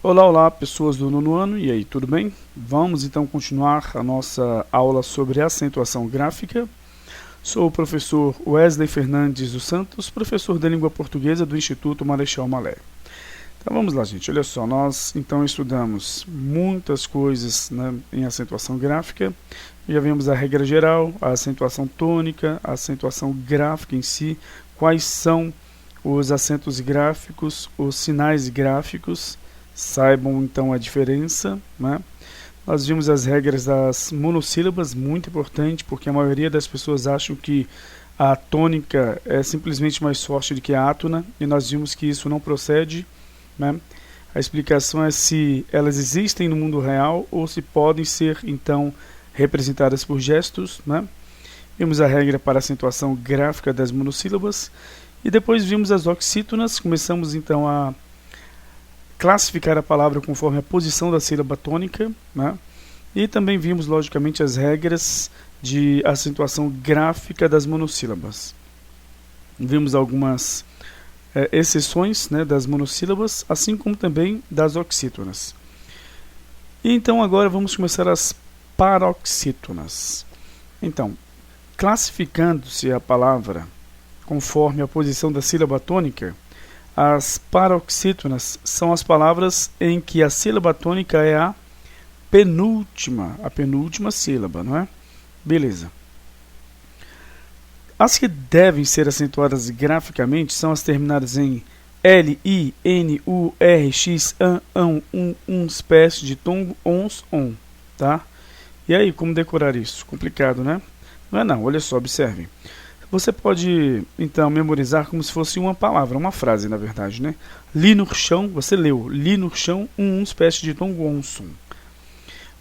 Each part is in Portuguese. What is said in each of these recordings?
Olá, olá, pessoas do nono ano, e aí, tudo bem? Vamos então continuar a nossa aula sobre acentuação gráfica. Sou o professor Wesley Fernandes dos Santos, professor de língua portuguesa do Instituto Marechal Malé. Então vamos lá, gente, olha só, nós então estudamos muitas coisas, né, em acentuação gráfica. Já vimos a regra geral, a acentuação tônica, a acentuação gráfica em si, quais são os acentos gráficos, os sinais gráficos. Saibam então a diferença, né? Nós vimos as regras das monossílabas, muito importante, porque a maioria das pessoas acham que a tônica é simplesmente mais forte do que a átona, e nós vimos que isso não procede, né? A explicação é se elas existem no mundo real ou se podem ser então representadas por gestos, né? Vimos a regra para a acentuação gráfica das monossílabas e depois vimos as oxítonas. Começamos então a classificar a palavra conforme a posição da sílaba tônica, né? E também vimos, logicamente, as regras de acentuação gráfica das monossílabas. Vimos algumas exceções, né, das monossílabas, assim como também das oxítonas. E então agora vamos começar as paroxítonas. Então, classificando-se a palavra conforme a posição da sílaba tônica, as paroxítonas são as palavras em que a sílaba tônica é a penúltima sílaba, não é? Beleza. As que devem ser acentuadas graficamente são as terminadas em L, I, N, U, R, X, AN, AN, espécie de tom, ONS, ON, tá? E aí, como decorar isso? Complicado, né? Não é não, olha só, observem. Você pode, então, memorizar como se fosse uma palavra, uma frase, na verdade, né? Li no chão, você leu, li no chão, espécie de tom gonson.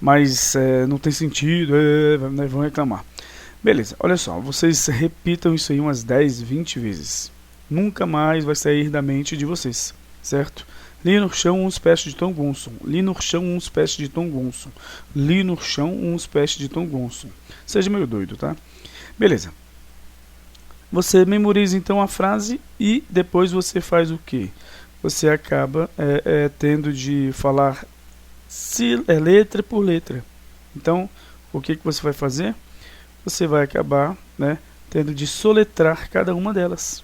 Mas não tem sentido, né, vão reclamar. Beleza, olha só, vocês repitam isso aí umas 10, 20 vezes. Nunca mais vai sair da mente de vocês, certo? Li no chão, espécie de tom gonson. Li no chão, espécie de tom gonson. Li no chão, espécie de tom gonson. Seja meio doido, tá? Beleza. Você memoriza então a frase e depois você faz o quê? Você acaba tendo de falar letra por letra. Então, o que você vai fazer? Você vai acabar, né, tendo de soletrar cada uma delas.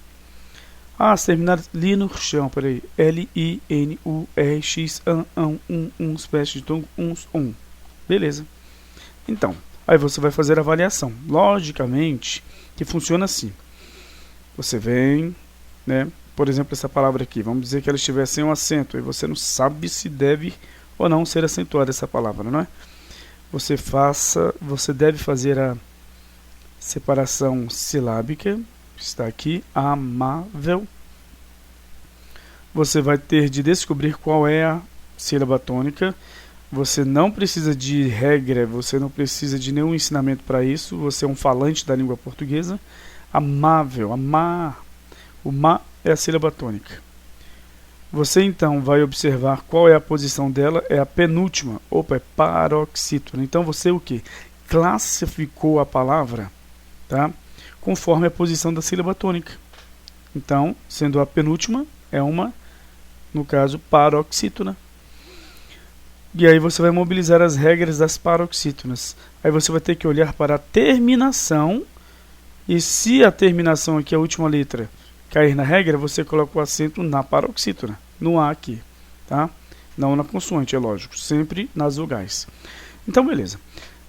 As terminadas li no chão, peraí. L-I-N-U-R-X, espécie de tom, Beleza. Então, aí você vai fazer a avaliação. Logicamente, que funciona assim. Você vem, né? Por exemplo, essa palavra aqui, vamos dizer que ela estiver sem um acento, e você não sabe se deve ou não ser acentuada essa palavra, não é? Você deve fazer a separação silábica, está aqui, amável. Você vai ter de descobrir qual é a sílaba tônica. Você não precisa de regra, você não precisa de nenhum ensinamento para isso, você é um falante da língua portuguesa. Amável, amar. O ma é a sílaba tônica. Você então vai observar qual é a posição dela, é a penúltima. Opa, é paroxítona. Então você o que? Classificou a palavra, tá? Conforme a posição da sílaba tônica. Então, sendo a penúltima, é uma, no caso, paroxítona. E aí você vai mobilizar as regras das paroxítonas. Aí você vai ter que olhar para a terminação. E se a terminação aqui, a última letra, cair na regra, você coloca o acento na paroxítona, no A aqui, tá? Não na consoante, é lógico, sempre nas vogais. Então, beleza.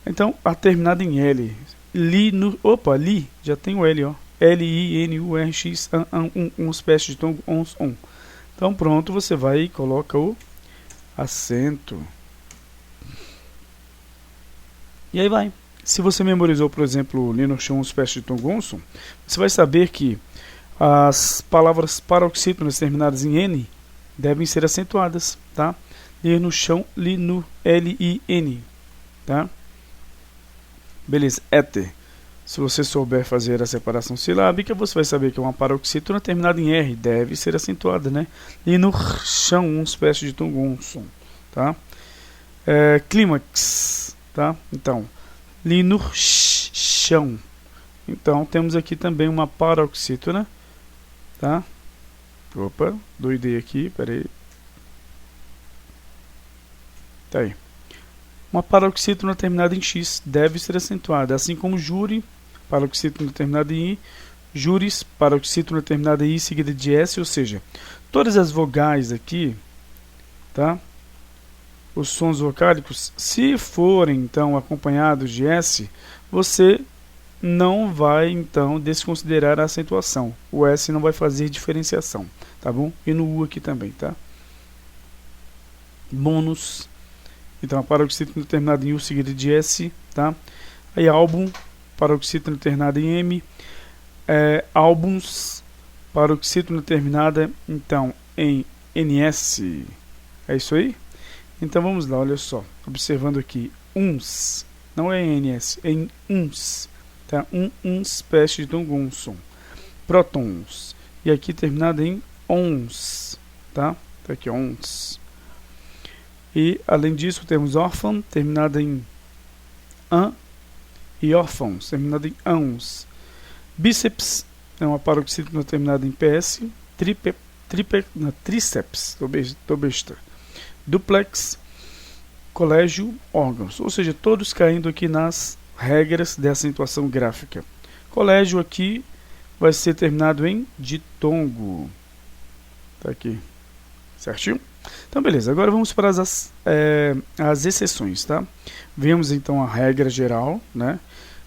Então, a terminada em L, li, já tem o L, ó. L-I-N-U-R-X, espécie de tom, ons, on. Então, pronto, você vai e coloca o acento. E aí vai. Se você memorizou, por exemplo, li no chão, espécie de tom gonson, você vai saber que as palavras paroxítonas terminadas em N devem ser acentuadas, tá? Li no chão, li no, L-I-N, tá? Beleza, éter. Se você souber fazer a separação silábica, você vai saber que uma paroxítona terminada em R deve ser acentuada, né? Li no chão, espécie de tom gonson, tá? Clímax, tá? Então, li no chão. Então, temos aqui também uma paroxítona, tá? Opa, doidei aqui, peraí. Tá aí. Uma paroxítona terminada em X deve ser acentuada, assim como júri, paroxítona terminada em I, júris, paroxítona terminada em I seguida de S, ou seja, todas as vogais aqui, tá? Os sons vocálicos, se forem então acompanhados de S, você não vai então desconsiderar a acentuação. O S não vai fazer diferenciação, tá bom? E no U aqui também, tá? Bônus. Então, a paroxítona terminada em U seguida de S, tá? Aí, álbum, paroxítona terminada em M. Álbuns, paroxítona terminada, então, em NS. É isso aí? Então, vamos lá, olha só. Observando aqui, uns, não é em NS, é em uns, tá? Espécie de tom com som. Prótons, e aqui terminada em ons, tá? Tá aqui, ons. E, além disso, temos órfão, terminada em an, e órfãos, terminada em ãos. Bíceps é uma paroxítona terminada em PS. Tríceps, tô besta. Duplex, colégio, órgãos. Ou seja, todos caindo aqui nas regras de acentuação gráfica. Colégio aqui vai ser terminado em ditongo. Tá aqui, certinho? Então, beleza. Agora vamos para as exceções, tá? Vemos então a regra geral, né?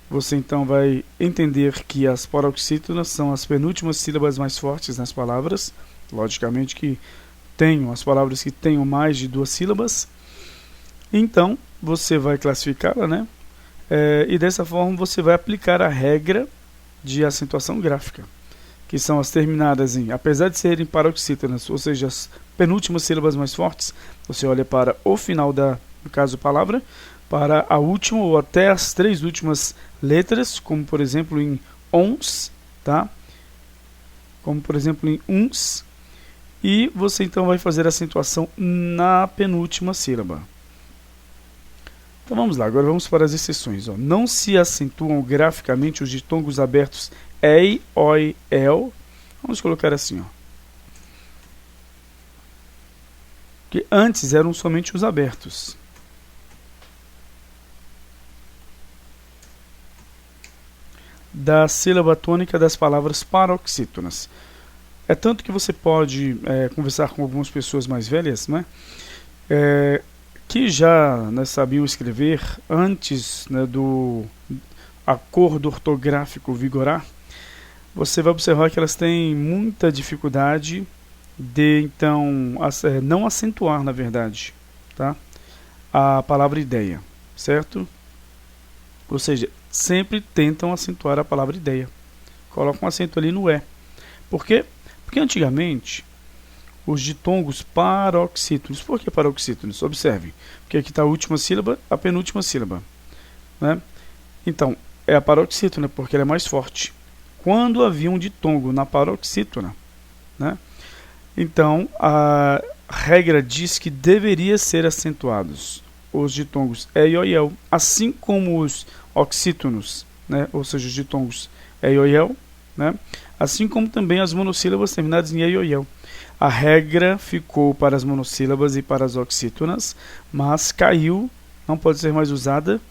Você então vai entender que as paroxítonas são as penúltimas sílabas mais fortes nas palavras. Logicamente que tenham as palavras que tenham mais de 2 sílabas. Então, você vai classificá-la, né? E dessa forma você vai aplicar a regra de acentuação gráfica, que são as terminadas em, apesar de serem paroxítonas, ou seja, as penúltimas sílabas mais fortes, você olha para o final no caso, palavra, para a última ou até as 3 últimas letras, como por exemplo em ons, tá? Como por exemplo em uns, e você então vai fazer a acentuação na penúltima sílaba. Então vamos lá, agora vamos para as exceções. Ó. Não se acentuam graficamente os ditongos abertos ei, oi, el. Vamos colocar assim, ó. Que antes eram somente os abertos. Da sílaba tônica das palavras paroxítonas. É tanto que você pode conversar com algumas pessoas mais velhas, né? Que já sabiam escrever antes, né, do acordo ortográfico vigorar. Você vai observar que elas têm muita dificuldade de, então, não acentuar, na verdade, tá? A palavra ideia, certo? Ou seja, sempre tentam acentuar a palavra ideia. Colocam um acento ali no E. Por quê? Porque antigamente, os ditongos paroxítonos. Por que paroxítonos? Observem, porque aqui está a última sílaba, a penúltima sílaba, né? Então, é a paroxítona, porque ela é mais forte. Quando havia um ditongo na paroxítona, né? Então, a regra diz que deveria ser acentuados os ditongos E e O e El, assim como os oxítonos, né? Ou seja, os ditongos E e O e El, né? Assim como também as monossílabas terminadas em E e O e El. A regra ficou para as monossílabas e para as oxítonas, mas caiu, não pode ser mais usada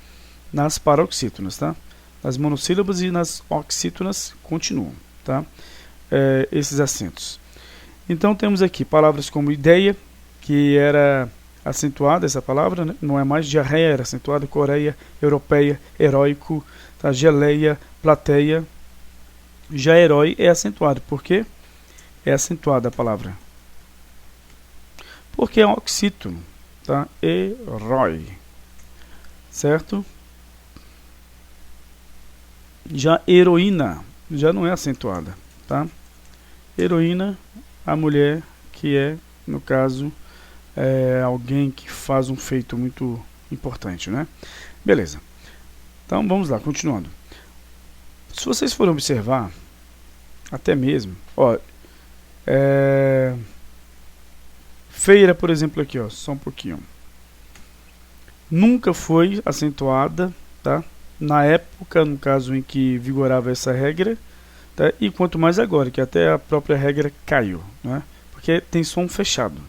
nas paroxítonas, tá? Nas monossílabas e nas oxítonas continuam, tá? Esses acentos. Então temos aqui palavras como ideia, que era acentuada essa palavra, né? Não é mais diarreia, era acentuada, coreia, europeia, heróico, tá? Geleia, plateia. Já herói é acentuado, por quê? É acentuada a palavra. Porque é um oxítono, tá? Herói, certo? Já heroína, já não é acentuada, tá? Heroína, a mulher que é, no caso, alguém que faz um feito muito importante, né? Beleza. Então, vamos lá, continuando. Se vocês forem observar, até mesmo, ó, feira, por exemplo, aqui, ó, só um pouquinho. Nunca foi acentuada, tá? Na época, no caso em que vigorava essa regra, tá? E quanto mais agora, que até a própria regra caiu, né? Porque tem som fechado,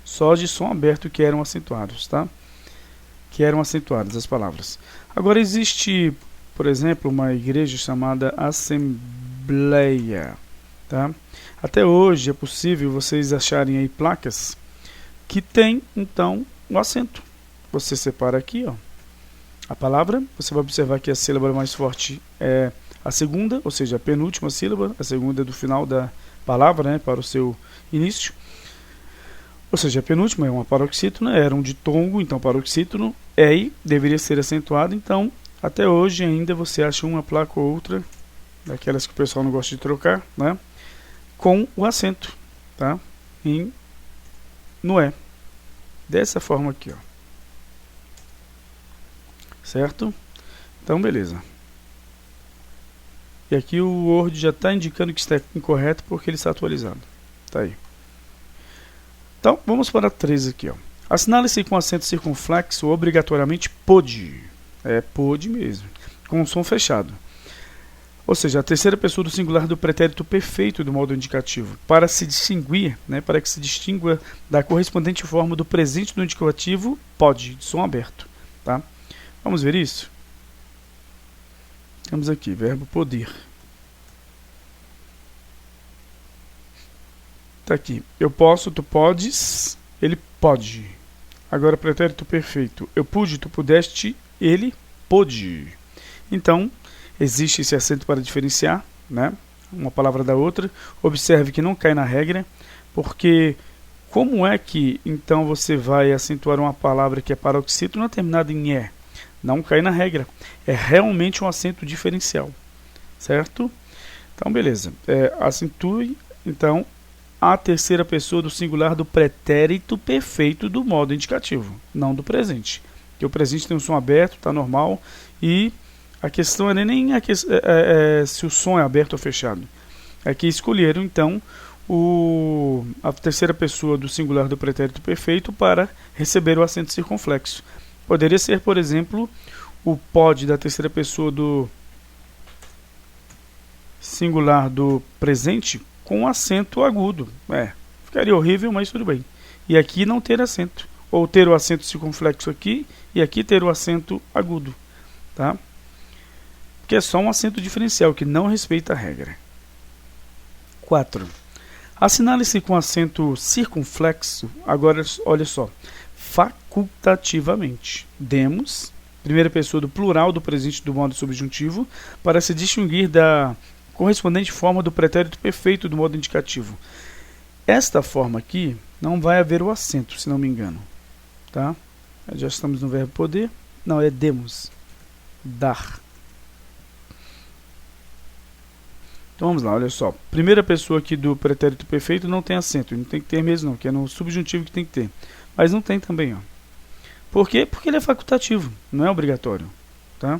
só de som aberto que eram acentuados, tá? que eram acentuadas as palavras. Agora existe, por exemplo, uma igreja chamada Assembleia, tá? Até hoje é possível vocês acharem aí placas que tem então o acento. Você separa aqui, ó, a palavra, você vai observar que a sílaba mais forte é a segunda, ou seja, a penúltima sílaba, a segunda do final da palavra, né, para o seu início. Ou seja, a penúltima é uma paroxítona, era um ditongo, então paroxítono, EI deveria ser acentuado, então até hoje ainda você acha uma placa ou outra, daquelas que o pessoal não gosta de trocar, né, com o acento, tá, no E. Dessa forma aqui, ó. Certo? Então, beleza. E aqui o Word já está indicando que está incorreto porque ele está atualizado. Tá aí. Então, vamos para 3 aqui, ó. Assinale-se com acento circunflexo obrigatoriamente pode. É pode mesmo. Com o som fechado. Ou seja, a terceira pessoa do singular do pretérito perfeito do modo indicativo. Para se distinguir, né, para que se distingua da correspondente forma do presente do indicativo, pode, de som aberto. Tá? Vamos ver isso? Temos aqui, verbo poder. Está aqui, eu posso, tu podes, ele pode. Agora, pretérito perfeito, eu pude, tu pudeste, ele pôde. Então, existe esse acento para diferenciar, né, uma palavra da outra. Observe que não cai na regra, porque como é que então você vai acentuar uma palavra que é paroxítona terminada em E? Não cai na regra. É realmente um acento diferencial. Certo? Então, beleza. Acentue, então, a terceira pessoa do singular do pretérito perfeito do modo indicativo, não do presente. Porque o presente tem um som aberto, está normal, e a questão é nem se o som é aberto ou fechado. É que escolheram, então, a terceira pessoa do singular do pretérito perfeito para receber o acento circunflexo. Poderia ser, por exemplo, o pode da terceira pessoa do singular do presente com acento agudo. Ficaria horrível, mas tudo bem. E aqui não ter acento. Ou ter o acento circunflexo aqui e aqui ter o acento agudo. Tá? Que é só um acento diferencial, que não respeita a regra. 4. Assinale-se com acento circunflexo, agora olha só, facultativamente. Demos, primeira pessoa do plural do presente do modo subjuntivo, para se distinguir da correspondente forma do pretérito perfeito do modo indicativo. Esta forma aqui não vai haver o acento, se não me engano. Tá? Já estamos no verbo poder. Não, é demos. Dar. Então vamos lá, olha só. Primeira pessoa aqui do pretérito perfeito não tem acento. Não tem que ter mesmo não, que é no subjuntivo que tem que ter. Mas não tem também, ó. Por quê? Porque ele é facultativo, não é obrigatório. Tá?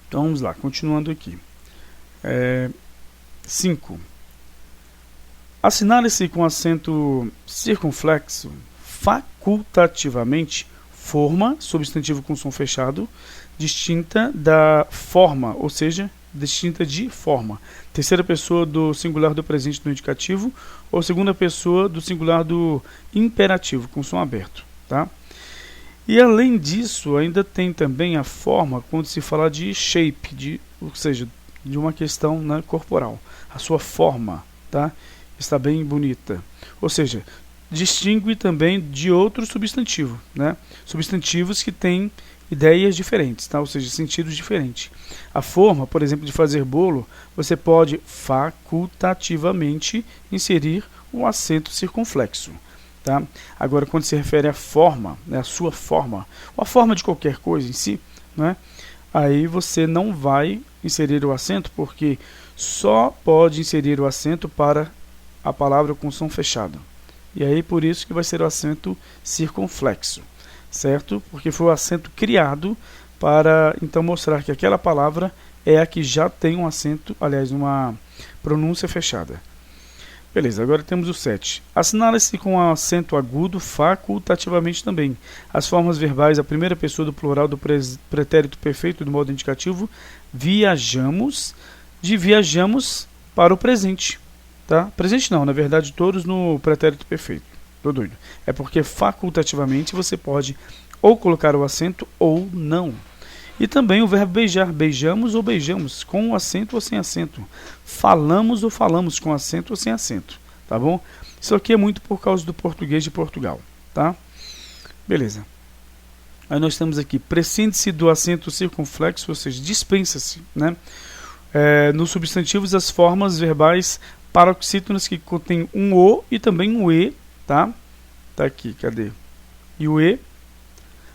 Então vamos lá, continuando aqui. 5. Assinale-se com acento circunflexo facultativamente forma, substantivo com som fechado, distinta da forma, ou seja, distinta de forma. Terceira pessoa do singular do presente do indicativo ou segunda pessoa do singular do imperativo, com som aberto. Tá? E além disso, ainda tem também a forma quando se fala de shape, ou seja, de uma questão, né, corporal. A sua forma, tá? Está bem bonita. Ou seja, distingue também de outro substantivo, né? Substantivos que têm ideias diferentes, tá? Ou seja, sentidos diferentes. A forma, por exemplo, de fazer bolo, você pode facultativamente inserir um acento circunflexo. Tá? Agora, quando se refere à forma, né, a sua forma, ou a forma de qualquer coisa em si, né, aí você não vai inserir o acento, porque só pode inserir o acento para a palavra com som fechado. E aí por isso que vai ser o acento circunflexo, certo? Porque foi o acento criado para então mostrar que aquela palavra é a que já tem um acento, aliás, uma pronúncia fechada. Beleza, agora temos o 7. Assinale-se com acento agudo facultativamente também. As formas verbais, a primeira pessoa do plural do pretérito perfeito do modo indicativo, viajamos, de viajamos para o presente. Tá? Presente não, na verdade todos no pretérito perfeito. Tô doido. É porque facultativamente você pode ou colocar o acento ou não. E também o verbo beijar, beijamos ou beijamos, com acento ou sem acento. Falamos ou falamos, com acento ou sem acento, tá bom? Isso aqui é muito por causa do português de Portugal, tá? Beleza. Aí nós temos aqui, prescinde-se do acento circunflexo, ou seja, dispensa-se, né? Nos substantivos, as formas verbais paroxítonas que contêm um O e também um E, tá? Tá aqui, cadê? E o E,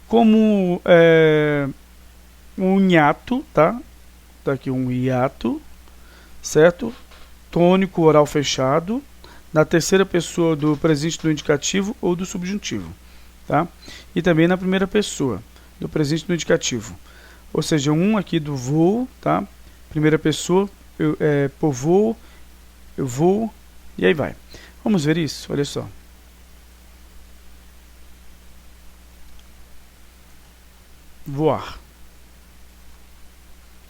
como um hiato, tá? Tá aqui um hiato, certo? Tônico oral fechado, na terceira pessoa do presente do indicativo ou do subjuntivo, tá? E também na primeira pessoa do presente do indicativo, ou seja, um aqui do voo, tá? Primeira pessoa, por voo, eu vou, e aí vai. Vamos ver isso, olha só. Voar.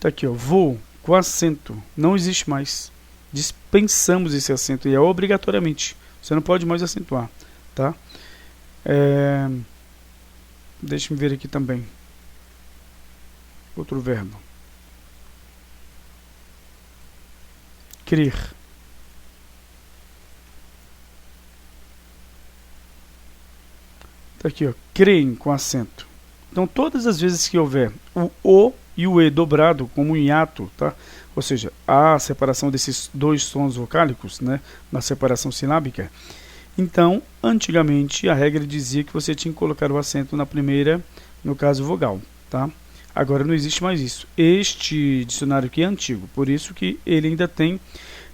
Tá aqui, ó, voo com acento, não existe mais. Dispensamos esse acento e é obrigatoriamente. Você não pode mais acentuar, tá? Deixa eu ver aqui também. Outro verbo. Crer. Tá aqui, ó, creem com acento. Então, todas as vezes que houver o e o E dobrado como um hiato, tá? Ou seja, a separação desses dois sons vocálicos, né, na separação silábica. Então, antigamente, a regra dizia que você tinha que colocar o acento na primeira, no caso, vogal, tá? Agora não existe mais isso. Este dicionário aqui é antigo, por isso que ele ainda tem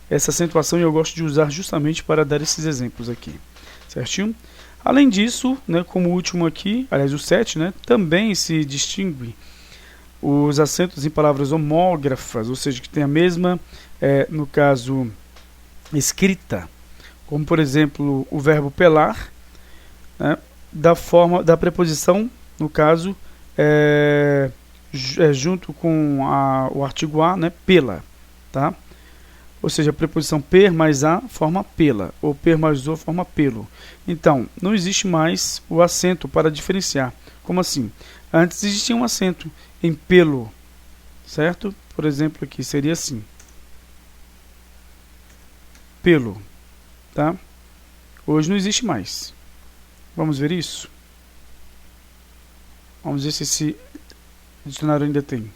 essa acentuação e eu gosto de usar justamente para dar esses exemplos aqui, certinho? Além disso, né, como último aqui, aliás o 7, né, também se distingue os acentos em palavras homógrafas, ou seja, que tem a mesma, no caso, escrita, como por exemplo o verbo pelar, né, da preposição, no caso, junto com o artigo a, né, pela, tá? Ou seja, a preposição per mais a forma pela, ou per mais o forma pelo. Então, não existe mais o acento para diferenciar. Como assim? Antes existia um acento em pelo, certo? Por exemplo, aqui seria assim. Pelo, tá? Hoje não existe mais. Vamos ver isso? Vamos ver se esse dicionário ainda tem.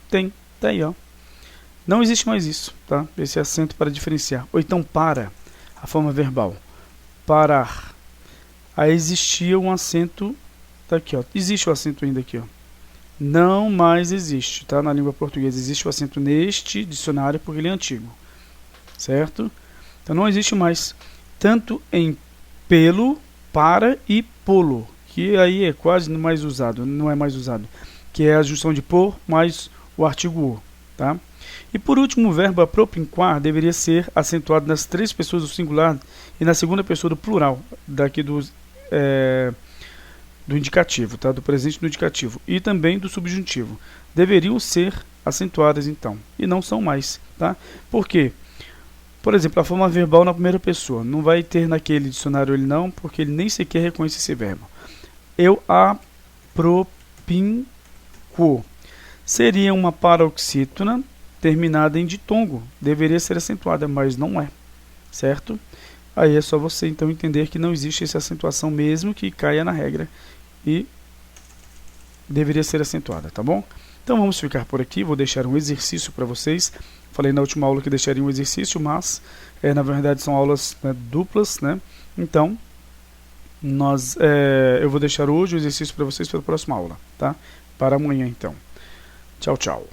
Tem, tá aí, ó. Não existe mais isso, tá? Esse acento para diferenciar. Ou então para, a forma verbal. Parar. Aí existia um acento, tá aqui, ó. Existe o acento ainda aqui, ó. Não mais existe, tá? Na língua portuguesa existe o acento neste dicionário porque ele é antigo, certo? Então não existe mais, tanto em pelo, para e polo, que aí é quase mais usado, não é mais usado, que é a junção de por mais o artigo o, tá? E por último, o verbo apropinquar deveria ser acentuado nas três pessoas do singular e na segunda pessoa do plural, daqui do indicativo, tá? Do presente do indicativo e também do subjuntivo. Deveriam ser acentuadas então, e não são mais, tá? Por quê? Por exemplo, a forma verbal na primeira pessoa, não vai ter naquele dicionário ele não, porque ele nem sequer reconhece esse verbo. Eu apropinquo. Seria uma paroxítona terminada em ditongo, deveria ser acentuada, mas não é, certo? Aí é só você então entender que não existe essa acentuação mesmo que caia na regra e deveria ser acentuada, tá bom? Então vamos ficar por aqui, vou deixar um exercício para vocês. Falei na última aula que deixaria um exercício, mas na verdade são aulas duplas, né? Então eu vou deixar hoje o exercício para vocês para a próxima aula, tá? Para amanhã então. Tchau, tchau.